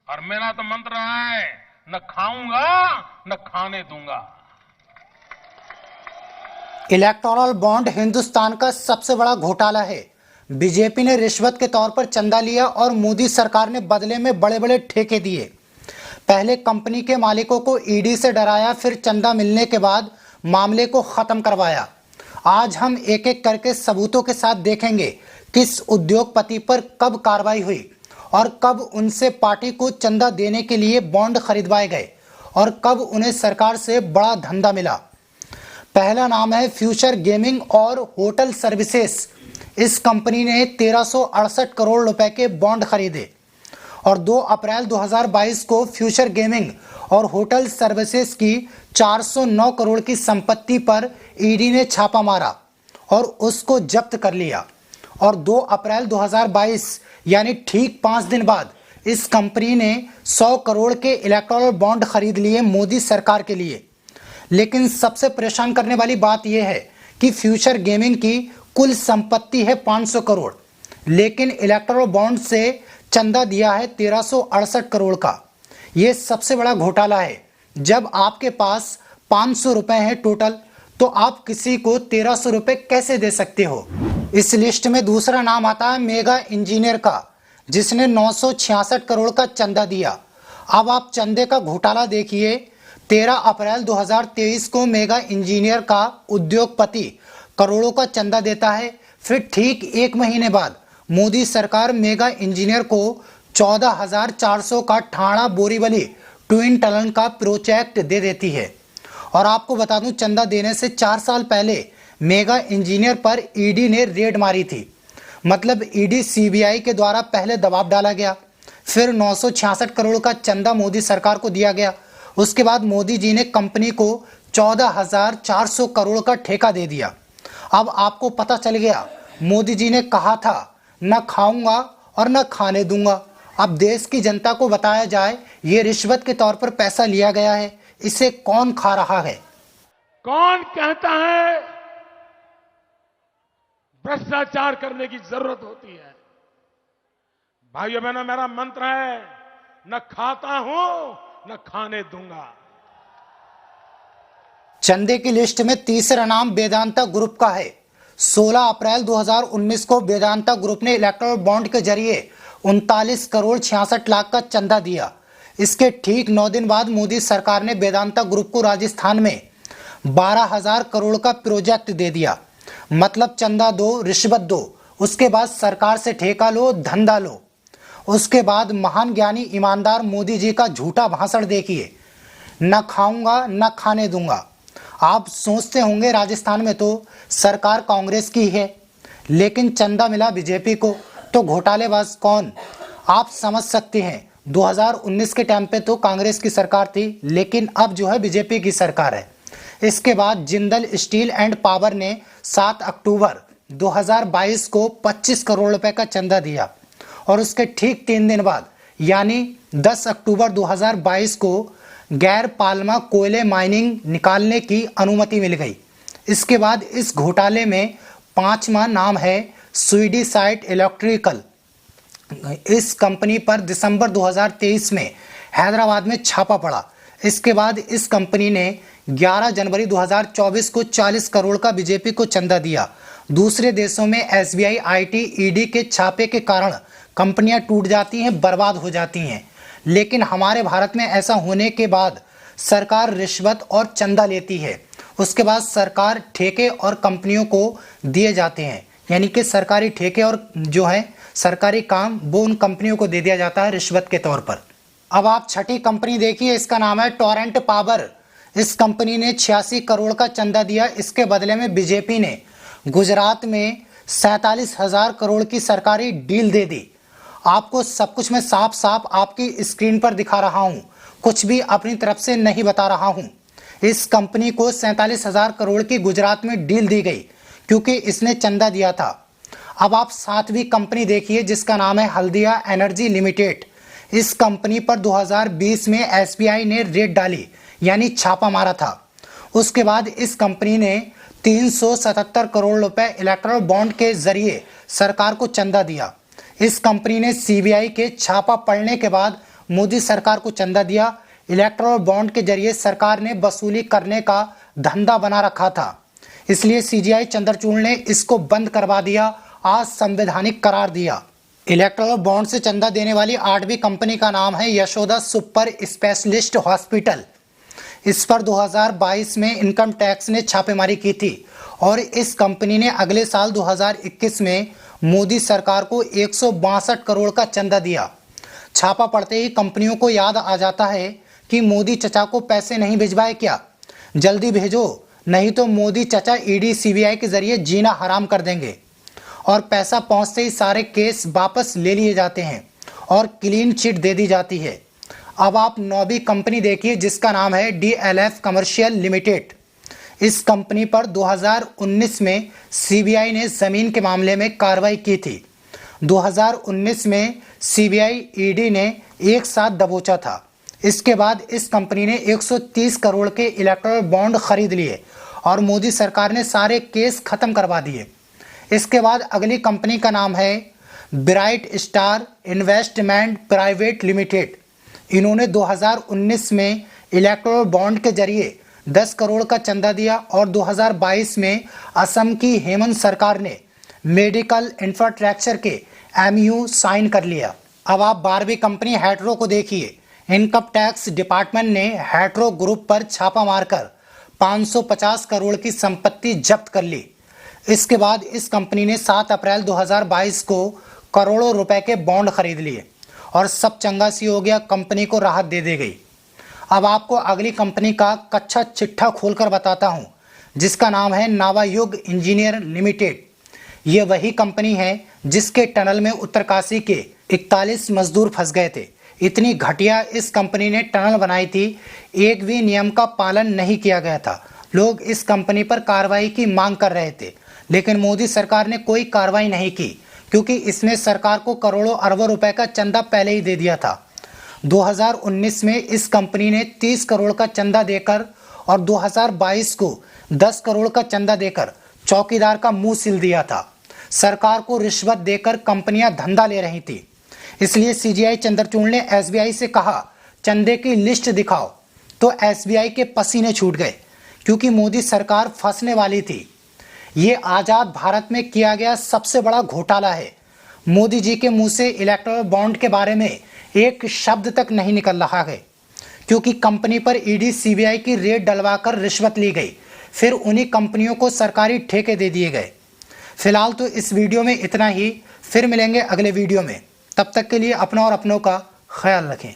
और मेरा तो मंत्र है, न खाऊंगा न खाने दूंगा। इलेक्टोरल बॉन्ड हिंदुस्तान का सबसे बड़ा घोटाला है। बीजेपी ने रिश्वत के तौर पर चंदा लिया और मोदी सरकार ने बदले में बड़े बड़े ठेके दिए। पहले कंपनी के मालिकों को ईडी से डराया, फिर चंदा मिलने के बाद मामले को खत्म करवाया। आज हम एक एक करके सबूतों के साथ देखेंगे किस उद्योगपति पर कब कार्रवाई हुई और कब उनसे पार्टी को चंदा देने के लिए बॉन्ड खरीदवाए गए और कब उन्हें सरकार से बड़ा धंधा मिला। पहला नाम है फ्यूचर गेमिंग और होटल सर्विसेज। इस कंपनी ने 1368 करोड़ रुपए के बॉन्ड खरीदे और 2 अप्रैल 2022 को फ्यूचर गेमिंग और होटल सर्विसेज की 409 करोड़ की संपत्ति पर ईडी ने छापा मारा और उसको जब्त कर लिया। और 2 अप्रैल 2022 यानी ठीक 5 दिन बाद इस कंपनी ने 100 करोड़ के इलेक्टोरल बॉन्ड खरीद लिए मोदी सरकार के लिए। लेकिन सबसे परेशान करने वाली बात यह है कि फ्यूचर गेमिंग की कुल संपत्ति है 500 करोड़, लेकिन इलेक्टोरल बॉन्ड से चंदा दिया है 1368 करोड़ का। यह सबसे बड़ा घोटाला है। जब आपके पास 500 रुपए हैं टोटल, तो आप किसी को 1300 रुपए कैसे दे सकते हो। इस लिस्ट में दूसरा नाम आता है मेगा इंजीनियर का, जिसने 966 करोड़ का चंदा दिया। अब आप चंदे का घोटाला देखिए। 13 अप्रैल 2023 को मेगा इंजीनियर का उद्योगपति करोड़ों का चंदा देता है। फिर ठीक 1 महीने बाद मोदी सरकार मेगा इंजीनियर को 14,400 का ठाणा बोरीवली ट्विन टनल का प्रोजेक्ट दे देती है। और आपको बता दूं, चंदा देने से 4 साल पहले मेगा इंजीनियर पर ईडी ने रेड मारी थी। मतलब ईडी सीबीआई के द्वारा पहले दबाव डाला गया, फिर 966 करोड़ का चंदा मोदी सरकार को दिया गया। उसके बाद मोदी जी ने कंपनी को 14,400 करोड़ का ठेका दे दिया। अब आपको पता चल गया, मोदी जी ने कहा था न खाऊंगा और न खाने दूंगा। अब देश की जनता को बताया जाए, ये रिश्वत के तौर पर पैसा लिया गया है, इसे कौन खा रहा है। कौन कहता है भ्रष्टाचार करने की जरूरत होती है। भाइयों बहनों, मेरा मंत्र है, न खाता हूं न खाने दूंगा। चंदे की लिस्ट में तीसरा नाम वेदांता ग्रुप का है। 16 अप्रैल 2019 को वेदांता ग्रुप ने इलेक्टोरल बॉन्ड के जरिए 39 करोड़ 66 लाख का चंदा दिया। इसके ठीक 9 दिन बाद मोदी सरकार ने वेदांता ग्रुप को राजस्थान में 12,000 करोड़ का प्रोजेक्ट दे दिया। मतलब चंदा दो, रिश्वत दो, उसके बाद सरकार से ठेका लो, धंधा लो। उसके बाद महान ज्ञानी ईमानदार मोदी जी का झूठा भाषण देखिए, न खाऊंगा न खाने दूंगा। आप सोचते होंगे राजस्थान में तो सरकार कांग्रेस की है, लेकिन चंदा मिला बीजेपी को, तो घोटालेबाज कौन। आप समझ सकते हैं, 2019 के टाइम पे तो कांग्रेस की सरकार थी, लेकिन अब जो है बीजेपी की सरकार है। इसके बाद जिंदल स्टील एंड पावर ने 7 अक्टूबर 2022 को 25 करोड़ रुपए का चंदा दिया और उसके ठीक 3 दिन बाद यानी 10 अक्टूबर 2022 को गैर पालमा कोयले माइनिंग निकालने की अनुमति मिल गई। इसके बाद इस घोटाले में 5वां नाम है स्वीडिसाइट इलेक्ट्रिकल। इस कंपनी पर दिसंबर 2023 में हैदराबाद में छापा पड़ा। इसके बाद इस कंपनी ने 11 जनवरी 2024 को 40 करोड़ का बीजेपी को चंदा दिया। दूसरे देशों में एसबीआई, आईटी, ईडी के छापे के कारण कंपनियां टूट जाती हैं, बर्बाद हो जाती हैं। लेकिन हमारे भारत में ऐसा होने के बाद सरकार रिश्वत और चंदा लेती है, उसके बाद सरकार ठेके और कंपनियों को दिए जाते हैं। यानी कि सरकारी ठेके और जो है सरकारी काम वो उन कंपनियों को दे दिया जाता है रिश्वत के तौर पर। अब आप छठी कंपनी देखिए, इसका नाम है टोरेंट पावर। इस कंपनी ने 86 करोड़ का चंदा दिया। इसके बदले में बीजेपी ने गुजरात में 47,000 करोड़ की सरकारी डील दे दी। आपको सब कुछ मैं साफ साफ आपकी स्क्रीन पर दिखा रहा हूं, कुछ भी अपनी तरफ से नहीं बता रहा हूं। इस कंपनी को 47,000 करोड़ की गुजरात में डील दी गई क्योंकि इसने चंदा दिया था। अब आप 7वीं कंपनी देखिए, जिसका नाम है हल्दिया एनर्जी लिमिटेड। इस कंपनी पर 2020 में एसबीआई ने रेड डाली, यानी छापा मारा था। उसके बाद इस कंपनी ने 377 करोड़ रुपए इलेक्टोरल बॉन्ड के जरिए सरकार को चंदा दिया। इस कंपनी ने सीबीआई के छापा पड़ने के बाद मोदी सरकार को चंदा दिया। इलेक्टोरल बॉन्ड के जरिए सरकार ने वसूली करने का धंधा बना रखा था, इसलिए सीजीआई चंद्रचूड़ ने इसको बंद करवा दिया, आज संवैधानिक करार दिया। इलेक्टोरल बॉन्ड से चंदा देने वाली 8वीं कंपनी का नाम है यशोदा सुपर स्पेशलिस्ट हॉस्पिटल। इस पर 2022 में इनकम टैक्स ने छापेमारी की थी और इस कंपनी ने अगले साल 2021 में मोदी सरकार को 162 करोड़ का चंदा दिया। छापा पड़ते ही कंपनियों को याद आ जाता है कि मोदी चचा को पैसे नहीं भिजवाए क्या, जल्दी भेजो, नहीं तो मोदी चचा ईडी सीबीआई के जरिए जीना हराम कर देंगे। और पैसा पहुंचते ही सारे केस वापस ले लिए जाते हैं और क्लीन चिट दे दी जाती है। अब आप 9वीं कंपनी देखिए जिसका नाम है DLF कमर्शियल लिमिटेड। इस कंपनी पर 2019 में सीबीआई ने जमीन के मामले में कार्रवाई की थी। 2019 में सीबीआई ईडी ने एक साथ दबोचा था। इसके बाद इस कंपनी ने 130 करोड़ के इलेक्टोरल बॉन्ड खरीद लिए और मोदी सरकार ने सारे केस खत्म करवा दिए। इसके बाद अगली कंपनी का नाम है bright star investment private limited. इन्होंने 2019 में इलेक्टोरल बॉन्ड के जरिए 10 करोड़ का चंदा दिया और 2022 में असम की हेमंत सरकार ने मेडिकल इंफ्रास्ट्रक्चर के MOU साइन कर लिया। अब आप 12वीं कंपनी हेट्रो को देखिए। इनकम टैक्स डिपार्टमेंट ने हेट्रो ग्रुप पर छापा मारकर 550 करोड़ की संपत्ति जब्त कर ली। इसके बाद इस कंपनी ने 7 अप्रैल 2022 को करोड़ों रुपए के बॉन्ड खरीद लिए और सब चंगा सी हो गया, कंपनी को राहत दे दी गई। अब आपको अगली कंपनी का कच्चा चिट्ठा खोलकर बताता हूं जिसका नाम है नवायुग इंजीनियर लिमिटेड। ये वही कंपनी है जिसके टनल में उत्तरकाशी के 41 मजदूर फंस गए थे। इतनी घटिया इस कंपनी ने टनल बनाई थी, एक भी नियम का पालन नहीं किया गया था। लोग इस कंपनी पर कार्रवाई की मांग कर रहे थे, लेकिन मोदी सरकार ने कोई कार्रवाई नहीं की क्योंकि इसने सरकार को करोड़ों अरबों रुपए का चंदा पहले ही दे दिया था। 2019 में इस कंपनी ने 30 करोड़ का चंदा देकर और 2022 को 10 करोड़ का चंदा देकर चौकीदार का मुंह सिल दिया था। सरकार को रिश्वत देकर कंपनियां धंधा ले रही थी, इसलिए सीजीआई चंद्रचूड़ ने एसबीआई से कहा चंदे की लिस्ट दिखाओ, तो एसबीआई के पसीने छूट गए क्योंकि मोदी सरकार फंसने वाली थी। ये आज़ाद भारत में किया गया सबसे बड़ा घोटाला है। मोदी जी के मुंह से इलेक्टोरल बॉन्ड के बारे में एक शब्द तक नहीं निकल रहा है क्योंकि कंपनी पर ईडी सीबीआई की रेड डलवाकर रिश्वत ली गई, फिर उन्हीं कंपनियों को सरकारी ठेके दे दिए गए। फिलहाल तो इस वीडियो में इतना ही, फिर मिलेंगे अगले वीडियो में। तब तक के लिए अपना और अपनों का ख्याल रखें।